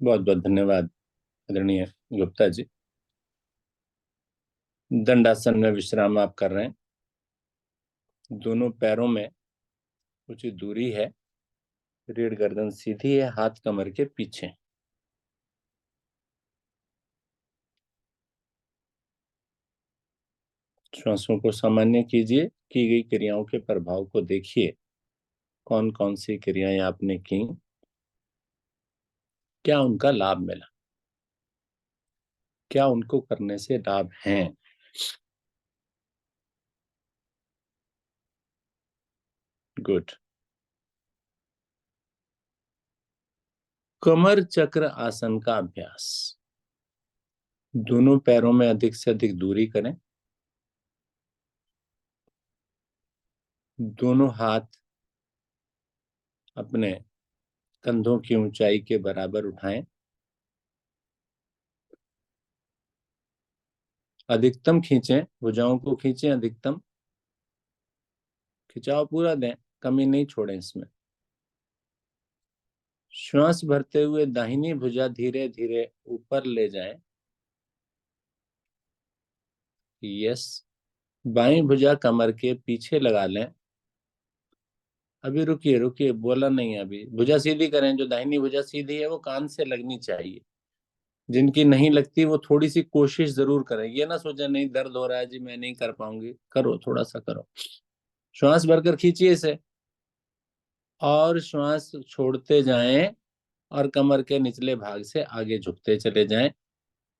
बहुत बहुत धन्यवाद आदरणीय गुप्ता जी। दंडासन में विश्राम आप कर रहे हैं। दोनों पैरों में उचित दूरी है। रीढ़ गर्दन सीधी है, हाथ कमर के पीछे। श्वासों को सामान्य कीजिए। की गई क्रियाओं के प्रभाव को देखिए। कौन कौन सी क्रियाएं आपने की, क्या उनका लाभ मिला, क्या उनको करने से लाभ हैं। गुड। कमर चक्र आसन का अभ्यास। दोनों पैरों में अधिक से अधिक दूरी करें। दोनों हाथ अपने कंधों की ऊंचाई के बराबर उठाएं। अधिकतम खींचें, भुजाओं को खींचें, अधिकतम खिंचाव पूरा दें, कमी नहीं छोड़ें इसमें। श्वास भरते हुए दाहिनी भुजा धीरे धीरे ऊपर ले जाएं। यस। बाईं भुजा कमर के पीछे लगा लें। अभी रुकिए रुकिए, बोला नहीं है अभी। भुजा सीधी करें। जो दाहिनी भुजा सीधी है वो कान से लगनी चाहिए। जिनकी नहीं लगती वो थोड़ी सी कोशिश जरूर करें। ये ना सोचे नहीं दर्द हो रहा है जी मैं नहीं कर पाऊंगी। करो, थोड़ा सा करो। श्वास भरकर खींचिए इसे और श्वास छोड़ते जाएं और कमर के निचले भाग से आगे झुकते चले जाएं।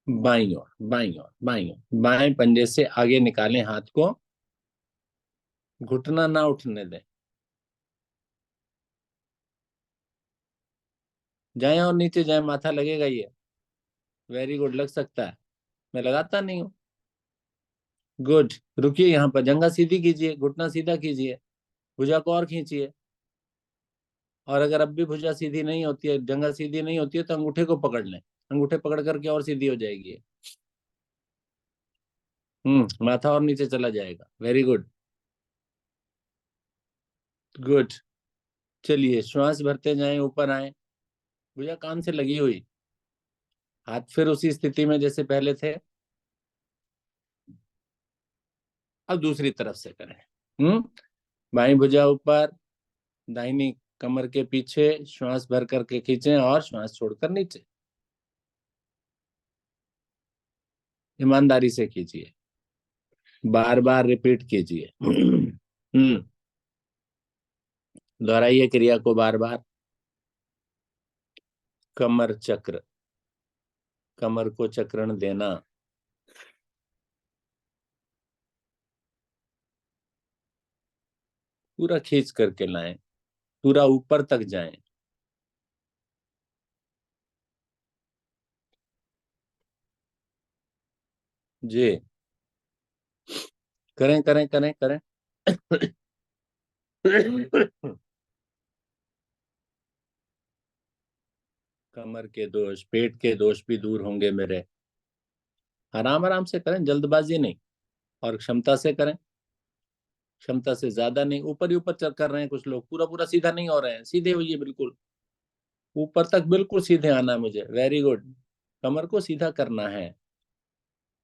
बाईं ओर, बाईं ओर, बाईं ओर। बाएं पंजे से आगे निकालें हाथ को। घुटना ना उठने दें। जाएं और नीचे जाएं, माथा लगेगा ये। वेरी गुड, लग सकता है। मैं लगाता नहीं हूं। गुड। रुकिए, यहाँ पर जंघा सीधी कीजिए, घुटना सीधा कीजिए, भुजा को और खींचिए। और अगर अब भी भुजा सीधी नहीं होती है, जंघा सीधी नहीं होती है, तो अंगूठे को पकड़ लें। अंगूठे पकड़ करके और सीधी हो जाएगी। माथा और नीचे चला जाएगा। Very good. गुड। चलिए, श्वास भरते जाएं, ऊपर आए। भुजा कान से लगी हुई। हाथ फिर उसी स्थिति में जैसे पहले थे। अब दूसरी तरफ से करें। बाईं भुजा ऊपर, दाहिनी कमर के पीछे। श्वास भर करके खींचें और श्वास छोड़कर नीचे। ईमानदारी से कीजिए, बार बार रिपीट कीजिए। दोहराइए क्रिया को बार बार। कमर चक्र, कमर को चक्रण देना। पूरा खींच करके लाएं, पूरा ऊपर तक जाएं। जी, करें करें करें करें। कमर के दोष, पेट के दोष भी दूर होंगे मेरे। आराम आराम से करें, जल्दबाजी नहीं। और क्षमता से करें। क्षमता से ज्यादा नहीं। ऊपर ही ऊपर चल कर रहे हैं कुछ लोग, पूरा पूरा सीधा नहीं हो रहे हैं। सीधे होइए बिल्कुल। ऊपर तक बिल्कुल सीधे आना है मुझे। Very good. कमर को सीधा करना है।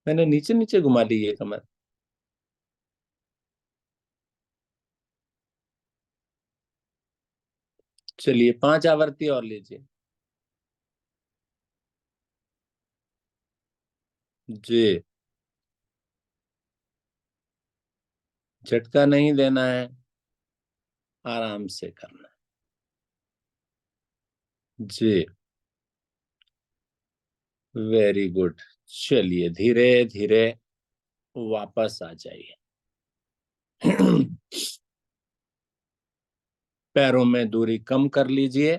मैंने नीचे नीचे घुमा ली ये कमर। चलिए, 5 आवृत्ति और लीजिए। जी। झटका नहीं देना है, आराम से करना है। जी। Very good. चलिए, धीरे धीरे वापस आ जाइए। पैरों में दूरी कम कर लीजिए।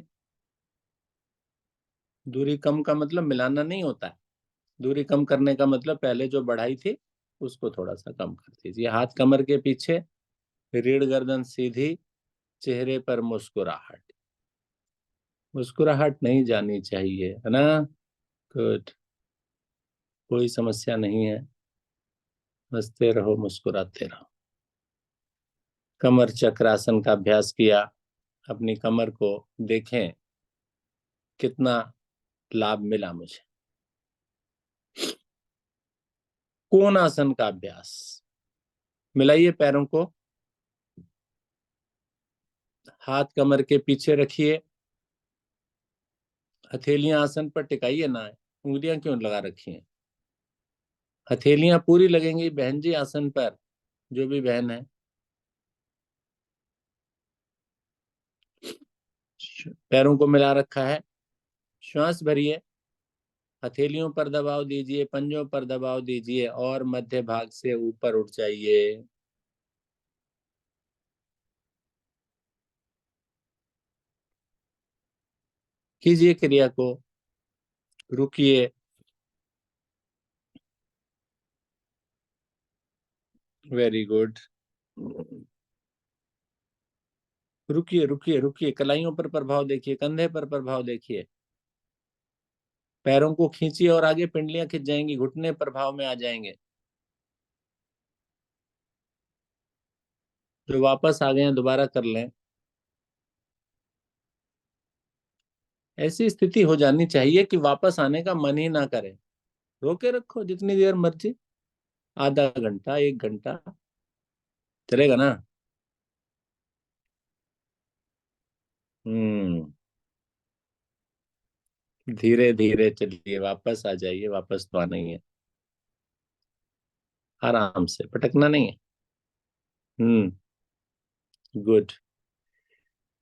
दूरी कम का मतलब मिलाना नहीं होता है। दूरी कम करने का मतलब पहले जो बढ़ाई थी उसको थोड़ा सा कम कर दीजिए। हाथ कमर के पीछे, रीढ़ गर्दन सीधी, चेहरे पर मुस्कुराहट। मुस्कुराहट नहीं जानी चाहिए, है ना। गुड। कोई समस्या नहीं है। हंसते रहो, मुस्कुराते रहो। कमर चक्रासन का अभ्यास किया। अपनी कमर को देखें कितना लाभ मिला मुझे। कोण आसन का अभ्यास। मिलाइए पैरों को, हाथ कमर के पीछे रखिए, हथेलियां आसन पर टिकाइए ना, उंगलियां क्यों लगा रखी हैं। हथेलियां पूरी लगेंगी बहन जी आसन पर, जो भी बहन है। पैरों को मिला रखा है, श्वास भरिए, हथेलियों पर दबाव दीजिए, पंजों पर दबाव दीजिए और मध्य भाग से ऊपर उठ जाइए। कीजिए क्रिया को, रुकिए, वेरी गुड। रुकिए रुकिए रुकिए, कलाइयों पर प्रभाव देखिए, कंधे पर प्रभाव देखिए, पैरों को खींचिए और आगे पिंडलियां खिंच जाएंगी, घुटने प्रभाव में आ जाएंगे। जो वापस आ गए हैं दोबारा कर लें। ऐसी स्थिति हो जानी चाहिए कि वापस आने का मन ही ना करे। रोके रखो जितनी देर मर्जी, आधा घंटा, 1 घंटा, चलेगा ना। हम्म, धीरे धीरे चलिए, वापस आ जाइए, वापस तो आना ही है। आराम से, पटकना नहीं है। हम्म, गुड।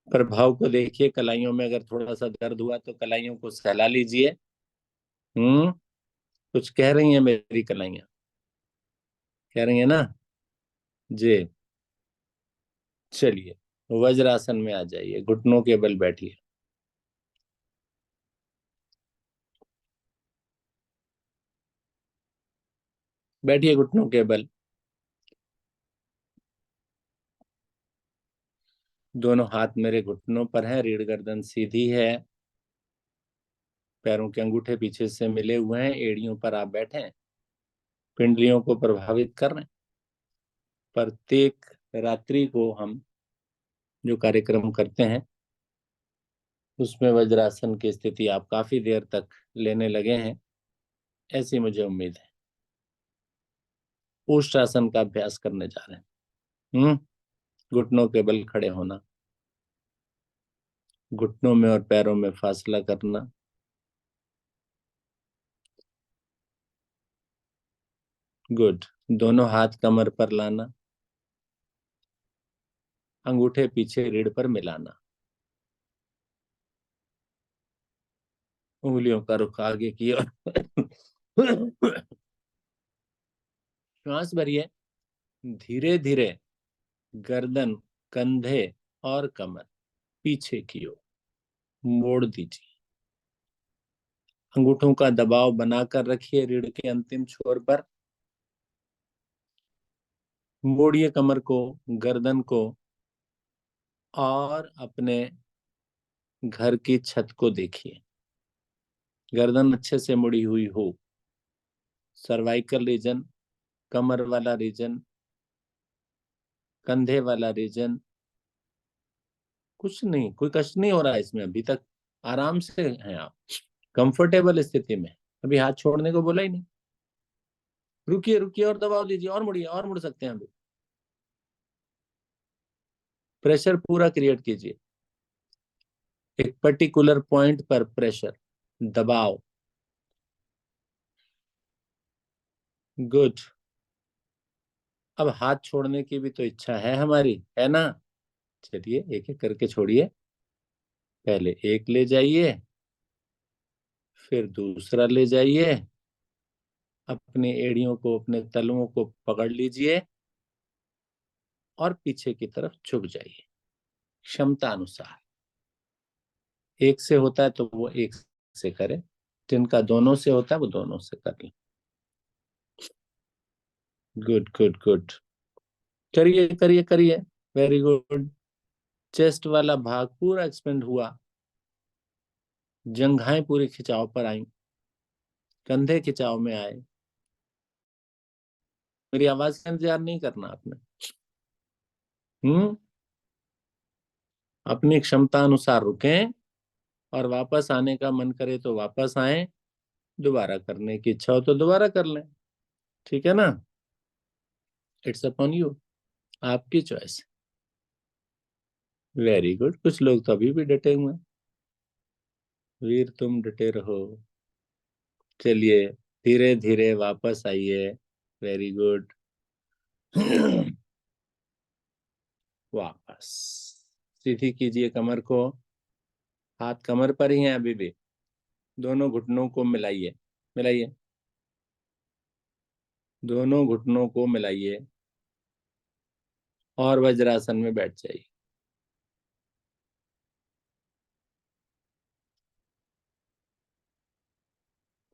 प्रभाव को देखिए, कलाइयों में अगर थोड़ा सा दर्द हुआ तो कलाइयों को सहला लीजिए। हम्म, कुछ कह रही हैं मेरी कलाइयां, कह रही है ना। जी, चलिए, वज्रासन में आ जाइए, घुटनों के बल बैठिए। बैठिए घुटनों के बल, दोनों हाथ मेरे घुटनों पर हैं, रीढ़ गर्दन सीधी है, पैरों के अंगूठे पीछे से मिले हुए हैं, एड़ियों पर आप बैठे हैं, पिंडलियों को प्रभावित कर रहे हैं। प्रत्येक रात्रि को हम जो कार्यक्रम करते हैं उसमें वज्रासन की स्थिति आप काफी देर तक लेने लगे हैं, ऐसी मुझे उम्मीद है। उष्ट्रासन का अभ्यास करने जा रहे हैं। घुटनों के बल खड़े होना, घुटनों में और पैरों में फासला करना। गुड। दोनों हाथ कमर पर लाना, अंगूठे पीछे रीढ़ पर मिलाना, उंगलियों का रुख आगे की ओर। श्वास भरिए, धीरे धीरे गर्दन, कंधे और कमर पीछे की ओर मोड़ दीजिए। अंगूठों का दबाव बनाकर रखिए रीढ़ के अंतिम छोर पर। मोड़िए कमर को, गर्दन को और अपने घर की छत को देखिए। गर्दन अच्छे से मुड़ी हुई हो, सर्वाइकल रीजन, कमर वाला रीजन, कंधे वाला रीजन, कुछ नहीं, कोई कष्ट नहीं हो रहा है इसमें अभी तक। आराम से हैं आप, कंफर्टेबल स्थिति में। अभी हाथ छोड़ने को बोला ही नहीं। रुकिए रुकिए और दबाव दीजिए, और मुड़िए, और मुड़ सकते हैं अभी। प्रेशर पूरा क्रिएट कीजिए, एक पर्टिकुलर पॉइंट पर प्रेशर, दबाव। गुड। अब हाथ छोड़ने की भी तो इच्छा है हमारी, है ना। चलिए एक एक करके छोड़िए, पहले एक ले जाइए, फिर दूसरा ले जाइए, अपनी एड़ियों को, अपने तलुओं को पकड़ लीजिए और पीछे की तरफ झुक जाइए, क्षमता अनुसार। एक से होता है तो वो एक से करे, जिनका दोनों से होता है वो दोनों से कर ले। गुड गुड गुड, करिए करिए करिए, वेरी गुड। चेस्ट वाला भाग पूरा एक्सपेंड हुआ, जंघाएं पूरी खिंचाव पर आई, कंधे खिंचाव में आए। मेरी आवाज का इंतजार नहीं करना आपने। हम्म, अपनी क्षमता अनुसार रुकें और वापस आने का मन करे तो वापस आए, दोबारा करने की इच्छा हो तो दोबारा कर लें। ठीक है ना? इट्स अपॉन यू, आपकी चॉइस। वेरी गुड, कुछ लोग तो अभी भी डटे हुए हैं। वीर तुम डटे रहो। चलिए, धीरे धीरे वापस आइए। Very good. वापस सीधी कीजिए कमर को। हाथ कमर पर ही हैं अभी भी। दोनों घुटनों को मिलाइए, मिलाइए, दोनों घुटनों को मिलाइए और वज्रासन में बैठ जाइए।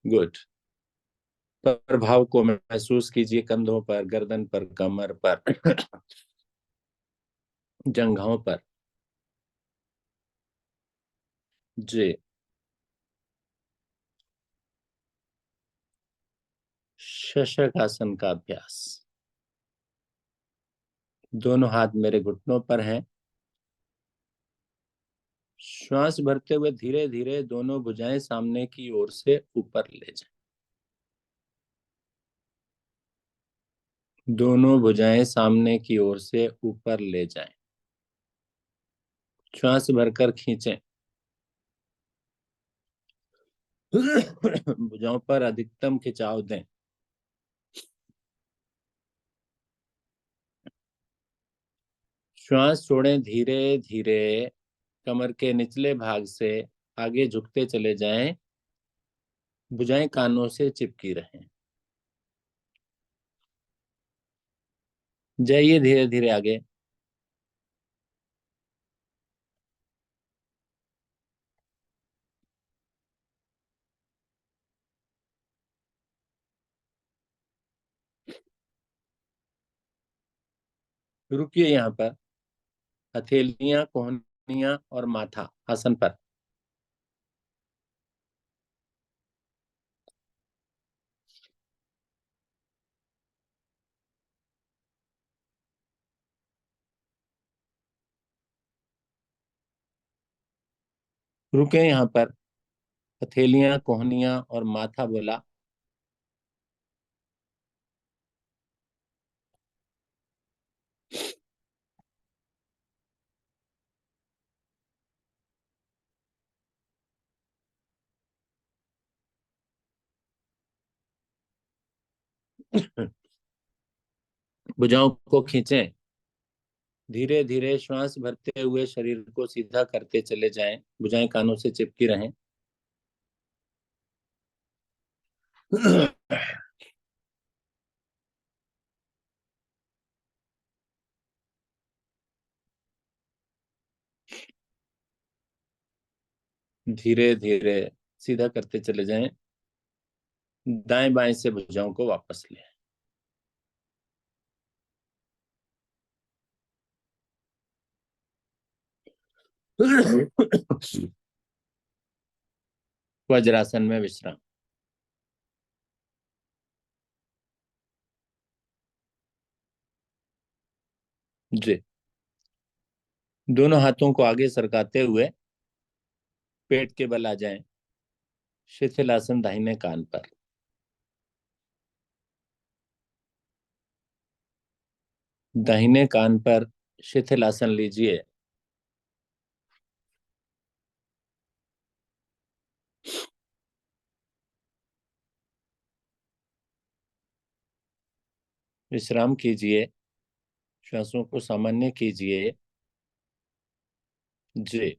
गुड। प्रभाव को महसूस कीजिए, कंधों पर, गर्दन पर, कमर पर, जंघों पर। जी। शशक आसन का अभ्यास। दोनों हाथ मेरे घुटनों पर हैं। श्वास भरते हुए धीरे धीरे दोनों भुजाएं सामने की ओर से ऊपर ले जाएं। दोनों भुजाएं सामने की ओर से ऊपर ले जाएं। श्वास भरकर खींचें। भुजाओं पर अधिकतम खिंचाव दें। श्वास छोड़ें धीरे धीरे। कमर के निचले भाग से आगे झुकते चले जाएं। भुजाएं कानों से चिपकी रहें। जाइए धीरे धीरे आगे। रुकिए यहाँ पर। हथेलियां, कोहनियां और माथा आसन पर। रुके यहाँ पर। हथेलियां, कोहनियां और माथा बोला। भुजाओं को खींचें। धीरे धीरे श्वास भरते हुए शरीर को सीधा करते चले जाएं। भुजाएं कानों से चिपकी रहें। धीरे धीरे सीधा करते चले जाएं। दाएं बाएं से भुजाओं को वापस ले। वज्रासन में विश्राम। जी। दोनों हाथों को आगे सरकाते हुए पेट के बल आ जाएं। शिथिलासन दाहिने कान पर। दाहिने कान पर शिथिलासन लीजिए। विश्राम कीजिए। श्वासों को सामान्य कीजिए। जी।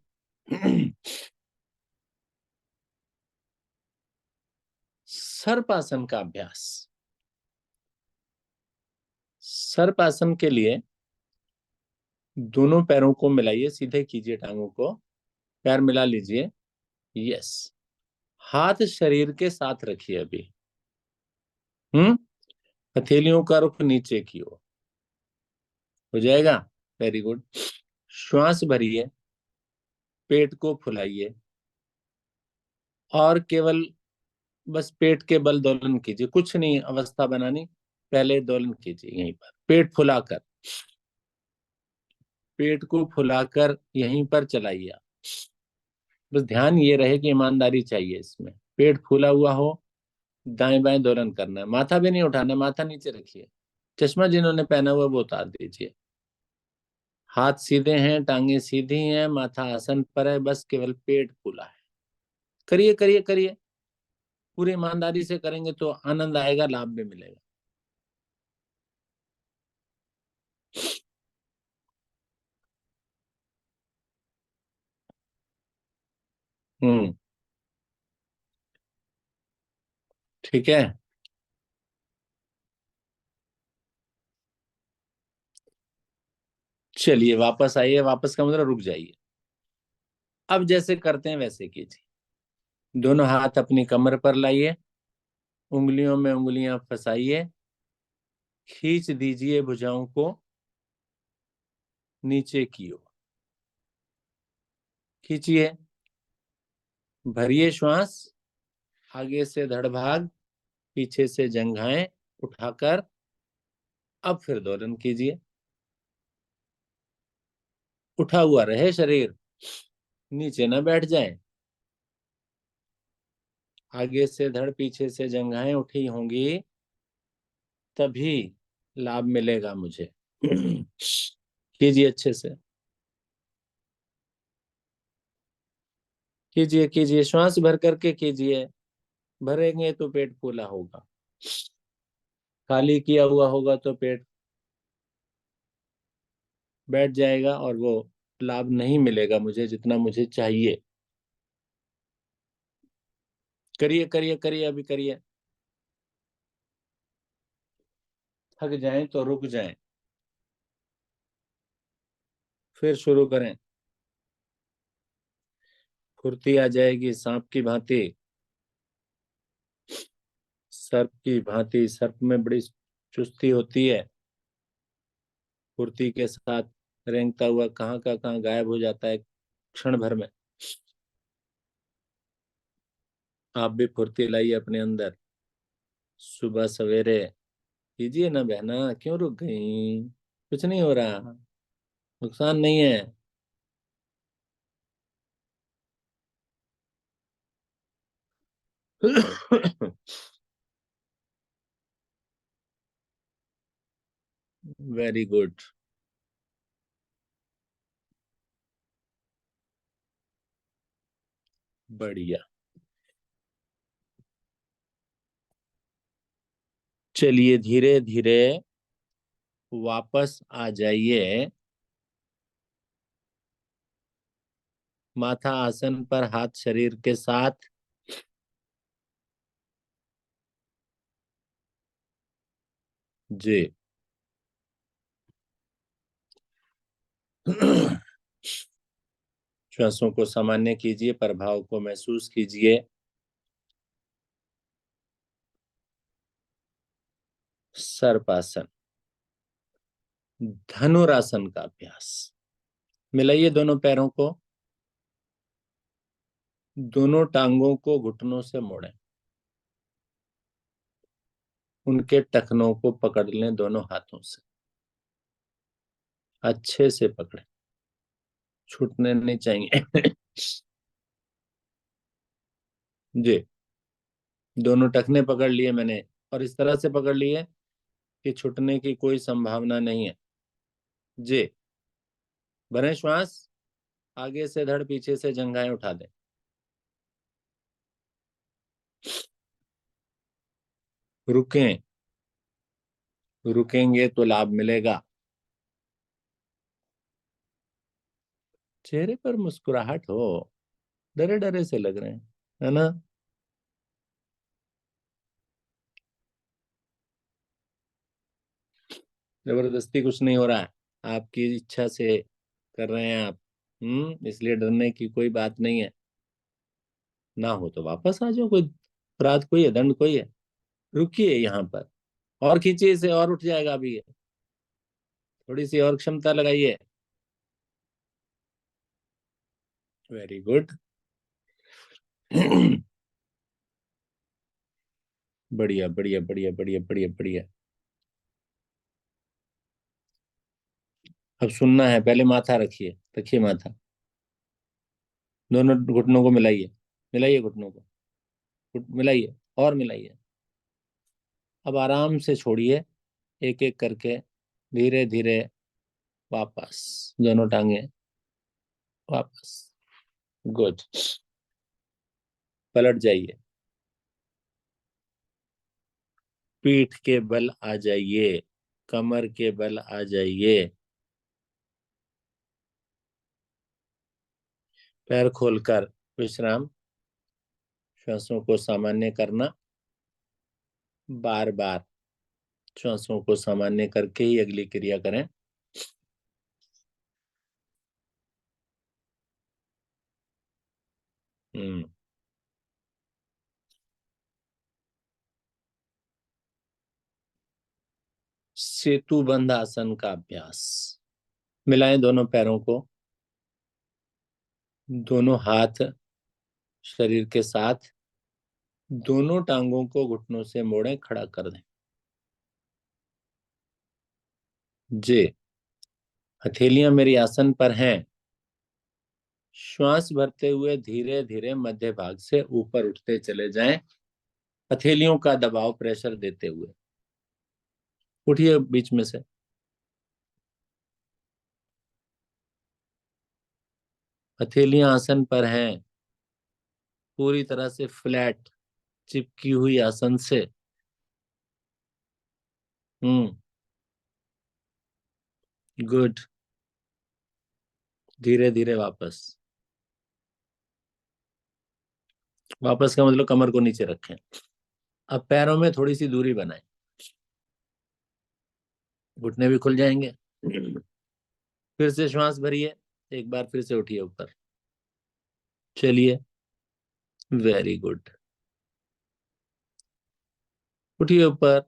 सर्पासन का अभ्यास। सर्पासन के लिए दोनों पैरों को मिलाइए, सीधे कीजिए टांगों को। पैर मिला लीजिए। यस। हाथ शरीर के साथ रखिए अभी। हम्म। हथेलियों का रुख नीचे की ओर हो जाएगा। Very good. श्वास भरिए। पेट को फुलाइए और केवल बस पेट के बल दोलन कीजिए, कुछ नहीं अवस्था बनानी। पहले दोलन कीजिए यहीं पर, पेट फुलाकर। पेट को फुलाकर यहीं पर चलाइए। बस ध्यान ये रहे कि ईमानदारी चाहिए इसमें। पेट फूला हुआ हो, दाएं बाएं दोलन करना है, माथा भी नहीं उठाना, माथा नीचे रखिए। चश्मा जिन्होंने पहना हुआ वो उतार दीजिए। हाथ सीधे हैं, टांगे सीधी हैं, माथा आसन पर है, बस केवल पेट फूला है। करिए करिए करिए, पूरी ईमानदारी से करेंगे तो आनंद आएगा, लाभ भी मिलेगा। हम्म। ठीक है। चलिए वापस आइए, वापस का मतलब रुक जाइए। अब जैसे करते हैं वैसे कीजिए। दोनों हाथ अपनी कमर पर लाइए, उंगलियों में उंगलियां फंसाइए, खींच दीजिए भुजाओं को नीचे की ओर। खींचिए, भरिए श्वास, आगे से धड़ भाग, पीछे से जंघाएं उठाकर अब फिर दोलन कीजिए। उठा हुआ रहे शरीर, नीचे न बैठ जाए। आगे से धड़, पीछे से जंघाएं उठी होंगी, तभी लाभ मिलेगा मुझे। कीजिए अच्छे से, कीजिए कीजिए, श्वास भर करके कीजिए। भरेंगे तो पेट फूला होगा, खाली किया हुआ होगा तो पेट बैठ जाएगा और वो लाभ नहीं मिलेगा मुझे जितना मुझे चाहिए। करिए करिए करिए, अभी करिए। थक जाएं तो रुक जाएं, फिर शुरू करें। फुर्ती आ जाएगी सांप की भांति, सर्प की भांति। सर्प में बड़ी चुस्ती होती है, फुर्ती के साथ रेंगता हुआ कहाँ का कहाँ गायब हो जाता है क्षण भर में। आप भी फुर्ती लाइए अपने अंदर, सुबह सवेरे। कीजिए ना बहना, क्यों रुक गई? कुछ नहीं हो रहा, नुकसान नहीं है। Very good. बढ़िया। चलिए धीरे धीरे वापस आ जाइए। माथा आसन पर, हाथ शरीर के साथ। जी। श्वासों को सामान्य कीजिए, प्रभाव को महसूस कीजिए। सर्पासन, धनुरासन का अभ्यास। मिलाइए दोनों पैरों को, दोनों टांगों को घुटनों से मोड़ें, उनके टखनों को पकड़ लें दोनों हाथों से, अच्छे से पकड़ें, छूटने नहीं चाहिए। जी। दोनों टखने पकड़ लिए मैंने, और इस तरह से पकड़ लिए कि छूटने की कोई संभावना नहीं है। जी। भरें श्वास, आगे से धड़, पीछे से जंघाएं उठा दें। रुकें, रुकेंगे तो लाभ मिलेगा। चेहरे पर मुस्कुराहट हो, डरे डरे से लग रहे हैं, है ना? जबरदस्ती कुछ नहीं हो रहा है, आपकी इच्छा से कर रहे हैं आप। इसलिए डरने की कोई बात नहीं है। ना हो तो वापस आ जाओ, कोई अपराध कोई है, दंड कोई है। रुकिए यहाँ पर, और खींचिए इसे, और उठ जाएगा अभी ये। थोड़ी सी और क्षमता लगाइए। Very good. बढ़िया बढ़िया बढ़िया बढ़िया बढ़िया बढ़िया। अब सुनना है, पहले माथा रखिए, रखिए माथा। दोनों घुटनों को मिलाइए, मिलाइए घुटनों को, मिलाइए और मिलाइए। अब आराम से छोड़िए, एक एक करके, धीरे धीरे। वापस, दोनों टांगे वापस। गुड। पलट जाइए, पीठ के बल आ जाइए, कमर के बल आ जाइए। पैर खोलकर विश्राम, श्वासों को सामान्य करना। बार बार श्वासों को सामान्य करके ही अगली क्रिया करें। हम्म। सेतु बंध आसन का अभ्यास। मिलाएं दोनों पैरों को, दोनों हाथ शरीर के साथ, दोनों टांगों को घुटनों से मोड़ें, खड़ा कर दें। जी। हथेलियां मेरी आसन पर हैं। श्वास भरते हुए धीरे धीरे मध्य भाग से ऊपर उठते चले जाएं, हथेलियों का दबाव, प्रेशर देते हुए। उठिए बीच में से। हथेलियां आसन पर हैं, पूरी तरह से फ्लैट, चिपकी हुई आसन से। हम्म। गुड। धीरे धीरे वापस। वापस का मतलब कमर को नीचे रखें। अब पैरों में थोड़ी सी दूरी बनाएं, घुटने भी खुल जाएंगे। फिर से श्वास भरिए, एक बार फिर से उठिए ऊपर। चलिए, वेरी गुड। उठिए ऊपर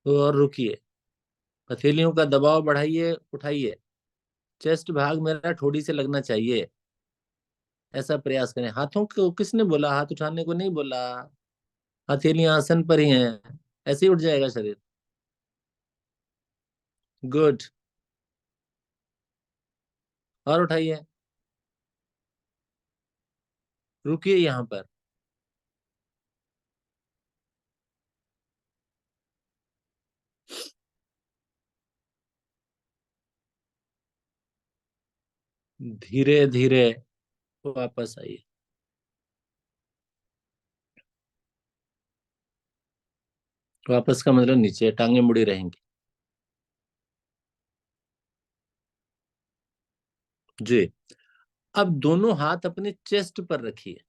और रुकिए। हथेलियों का दबाव बढ़ाइए, उठाइए। चेस्ट भाग मेरा ठोड़ी से लगना चाहिए, ऐसा प्रयास करें। हाथों को किसने बोला, हाथ उठाने को नहीं बोला। हथेलियां आसन पर ही हैं, ऐसे ही उठ जाएगा शरीर। गुड। और उठाइए। रुकिए यहाँ पर। धीरे धीरे वापस आइए। वापस का मतलब नीचे, टांगे मुड़ी रहेंगी। जी। अब दोनों हाथ अपने चेस्ट पर रखिए,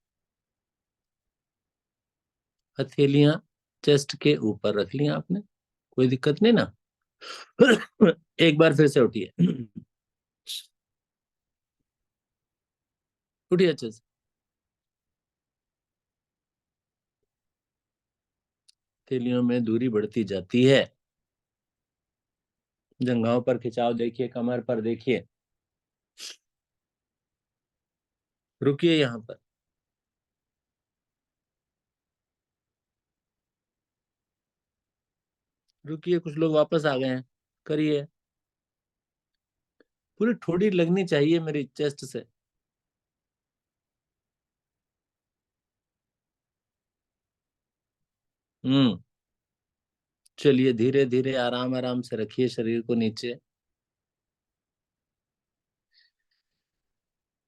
हथेलियां चेस्ट के ऊपर रख लिया आपने, कोई दिक्कत नहीं ना। एक बार फिर से उठिए। उठिए अच्छे से। हथेलियों में दूरी बढ़ती जाती है। जंघाओं पर खिंचाव देखिए, कमर पर देखिए। रुकिए यहाँ पर। रुकिए, कुछ लोग वापस आ गए हैं। करिए। पूरी ठोड़ी लगनी चाहिए मेरी चेस्ट से। हम्म। चलिए, धीरे धीरे आराम आराम से रखिए शरीर को नीचे।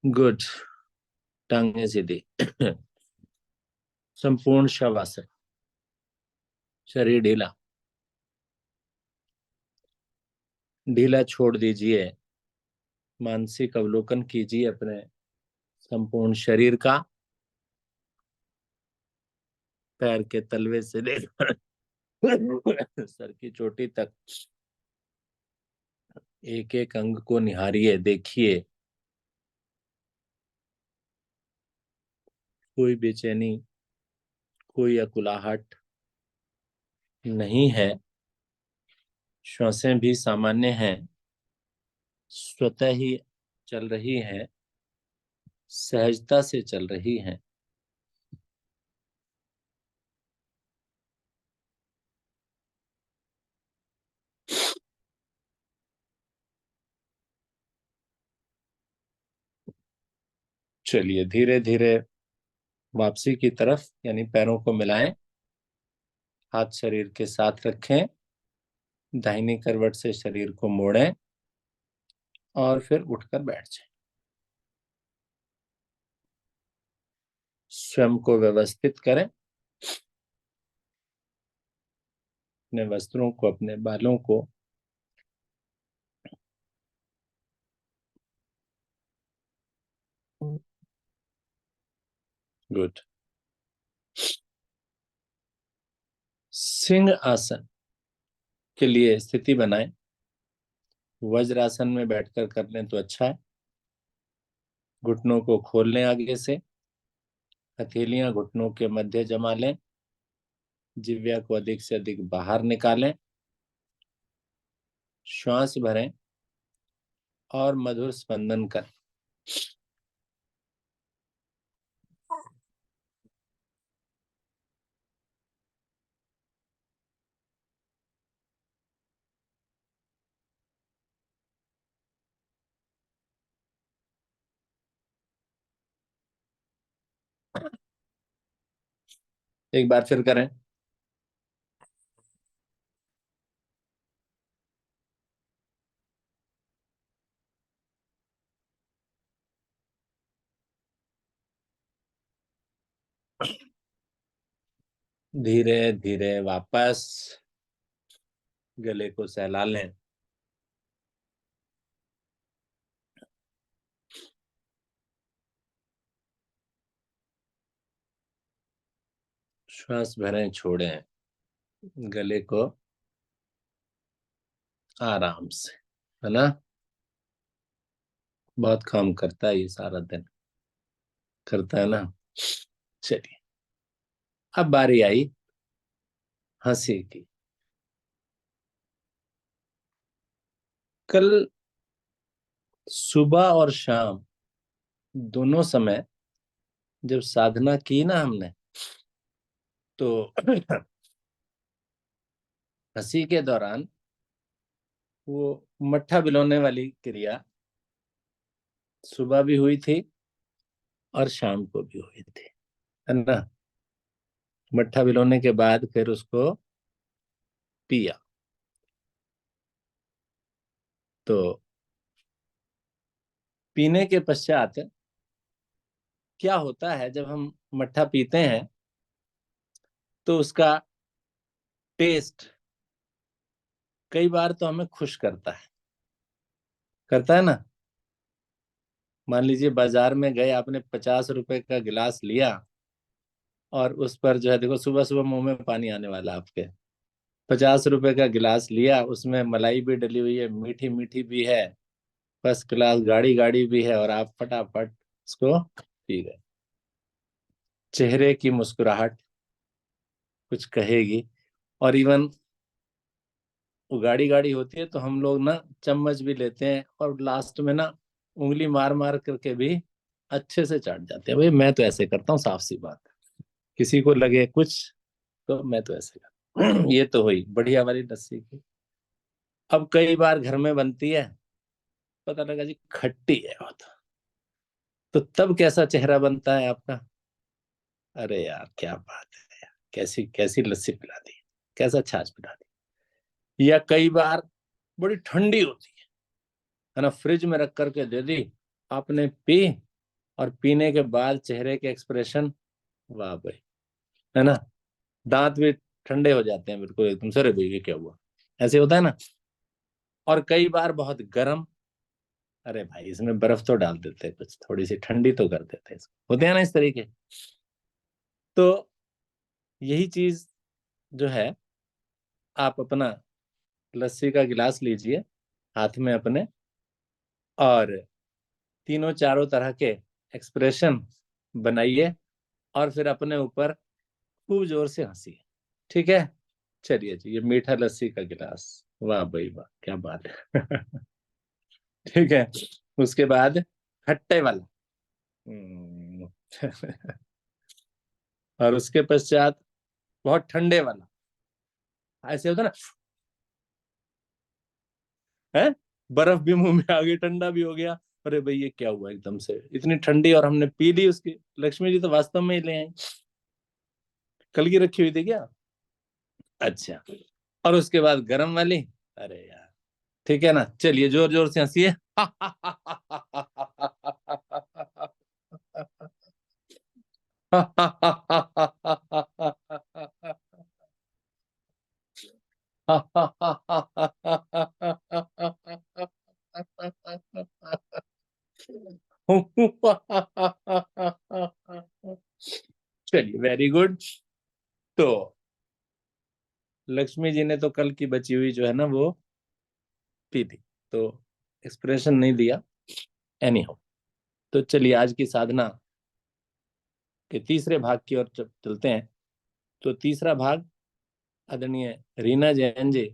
गुड। टांगे सीधी। संपूर्ण शवासन। शरीर ढीला, ढीला छोड़ दीजिए। मानसिक अवलोकन कीजिए अपने संपूर्ण शरीर का, पैर के तलवे से लेकर सर की चोटी तक। एक एक अंग को निहारिए, देखिए कोई बेचैनी, कोई अकुलाहट नहीं है। श्वासें भी सामान्य हैं, स्वतः ही चल रही हैं, सहजता से चल रही हैं। चलिए धीरे धीरे वापसी की तरफ, यानी पैरों को मिलाएं, हाथ शरीर के साथ रखें, दाहिनी करवट से शरीर को मोड़ें और फिर उठकर बैठ जाएं। स्वयं को व्यवस्थित करें, अपने वस्त्रों को, अपने बालों को गुड। सिंह आसन के लिए स्थिति बनाएं। वज्रासन में बैठकर कर लें तो अच्छा है। घुटनों को खोल लें आगे से, हथेलियां घुटनों के मध्य जमा लें, जिह्वा को अधिक से अधिक बाहर निकालें, श्वास भरें और मधुर स्पंदन करें। एक बार फिर करें। धीरे धीरे वापस गले को सहला लें। श्वास भरें, छोड़ें, गले को आराम से, है ना। बहुत काम करता है ये, सारा दिन करता है ना। चलिए, अब बारी आई हंसी की। कल सुबह और शाम दोनों समय जब साधना की ना हमने, तो हंसी के दौरान वो मट्ठा भिगोने वाली क्रिया सुबह भी हुई थी और शाम को भी हुई थी, है ना। मट्ठा भिगोने के बाद फिर उसको पिया। तो पीने के पश्चात क्या होता है, जब हम मट्ठा पीते हैं तो उसका टेस्ट कई बार तो हमें खुश करता है ना। मान लीजिए बाजार में गए, आपने 50 रुपए का गिलास लिया और उस पर जो है, देखो सुबह सुबह मुंह में पानी आने वाला आपके। 50 रुपए का गिलास लिया, उसमें मलाई भी डली हुई है, मीठी मीठी भी है, फर्स्ट क्लास, गाड़ी गाड़ी भी है, और आप फटाफट इसको पी गए। चेहरे की मुस्कुराहट कुछ कहेगी। और इवन वो गाड़ी गाड़ी होती है तो हम लोग ना चम्मच भी लेते हैं और लास्ट में ना उंगली मार मार करके भी अच्छे से चाट जाते हैं। भाई मैं तो ऐसे करता हूँ, साफ सी बात है। किसी को लगे कुछ, तो मैं तो ऐसे करता हूँ। ये तो हुई बढ़िया वाली लस्सी की। अब कई बार घर में बनती है, पता लगा जी खट्टी है बहुत, तो तब कैसा चेहरा बनता है आपका। अरे यार क्या बात है यार, कैसी कैसी लस्सी पिला दी, कैसा छाछ पिला दी। या कई बार बड़ी ठंडी होती है ना, फ्रिज में रख करके दे दी, आपने पी, और पीने के बाद चेहरे के एक्सप्रेशन, वाह भाई, है ना। दांत भी ठंडे हो जाते हैं बिल्कुल एकदम से, अरे भाई ये क्या हुआ, ऐसे होता है ना। और कई बार बहुत गर्म, अरे भाई इसमें बर्फ तो डाल देते हैं, कुछ थोड़ी सी ठंडी तो कर देते हैं इसको, होते हैं ना इस तरीके। तो यही चीज जो है, आप अपना लस्सी का गिलास लीजिए हाथ में अपने, और तीनों चारों तरह के एक्सप्रेशन बनाइए, और फिर अपने ऊपर खूब जोर से हंसिए। ठीक है। चलिए जी, ये मीठा लस्सी का गिलास, वाह भाई वाह, क्या बात है। ठीक है। उसके बाद खट्टे वाला। हम्म। और उसके पश्चात बहुत ठंडे वाला, ऐसे होता ना, है, बर्फ भी मुंह में आ गई, ठंडा भी हो गया, अरे भाई ये क्या हुआ एकदम से, इतनी ठंडी, और हमने पी ली उसकी। लक्ष्मी जी तो वास्तव में ही ले आई, कल की रखी हुई थी क्या? अच्छा। और उसके बाद गरम वाली, अरे यार, ठीक है ना, चलिए जोर जोर से हंसिए। चलिए, वेरी गुड। तो लक्ष्मी जी ने तो कल की बची हुई जो है ना वो पी थी, तो एक्सप्रेशन नहीं दिया। एनी हो, तो चलिए आज की साधना के तीसरे भाग की ओर चलते हैं। तो तीसरा भाग आदरणीय रीना जैन जी